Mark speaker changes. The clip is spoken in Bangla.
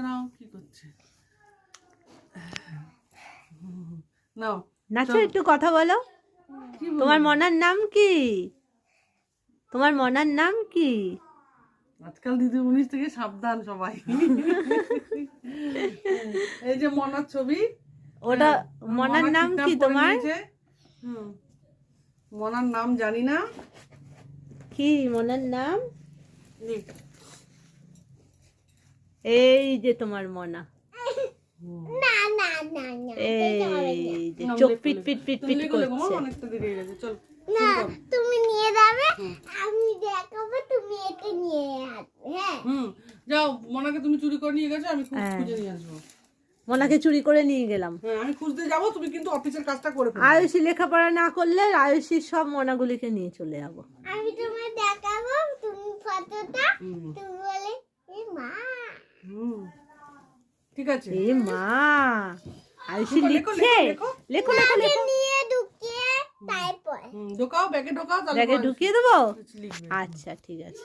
Speaker 1: নাও কি করছে নাও
Speaker 2: নাচো, একটু কথা বলো। তোমার মনার নাম কি? তোমার মনার নাম কি?
Speaker 1: আজকাল দিদি 19 থেকে সাবধান সবাই। এই যে মনার ছবি,
Speaker 2: ওটা মনার নাম কি তোমার?
Speaker 1: মনার নাম জানি না
Speaker 2: কি মনার নাম?
Speaker 1: নে।
Speaker 2: এই যে তোমার মনা, এই যে চোখ পিট পিট পিট পিট করছে।
Speaker 1: অনেকটা দেরি হয়ে গেছে, চল
Speaker 3: তুমি নিয়ে যাবে, আমি দেখাবো, তুমি এটা নিয়ে আসবে। হ্যাঁ
Speaker 1: যাও, মনাকে তুমি চুরি করে নিয়ে গেছো, আমি খুঁজে নিয়ে আসবো।
Speaker 2: মনাকে চুরি করে নিয়ে গেলাম।
Speaker 1: হ্যাঁ আমি খুঁজতে যাবো, তুমি কিন্তু অফিসের কাজটা করে ফেলবে।
Speaker 2: আয়ুষী লেখাপড়া না করলে আয়ুষীর সব মনাগুলিকে নিয়ে চলে যাবো।
Speaker 3: আমি তোমায় দেখাবো, তুমি ফটোটা তুমি বলে এ মা।
Speaker 1: ঠিক আছে।
Speaker 2: এ মা, আয়ুষী
Speaker 1: লেখো,
Speaker 2: লিখছে।
Speaker 1: লেখো,
Speaker 2: লেখো লেখো
Speaker 3: আগে
Speaker 2: লেখো।
Speaker 3: নিয়ে ঢুকিয়ে তারপর
Speaker 1: ঢোকাও, ব্যাগে ঢোকাও, তাহলে
Speaker 2: ব্যাগে ঢুকিয়ে দেবো।
Speaker 1: লিখবে।
Speaker 2: আচ্ছা ঠিক আছে।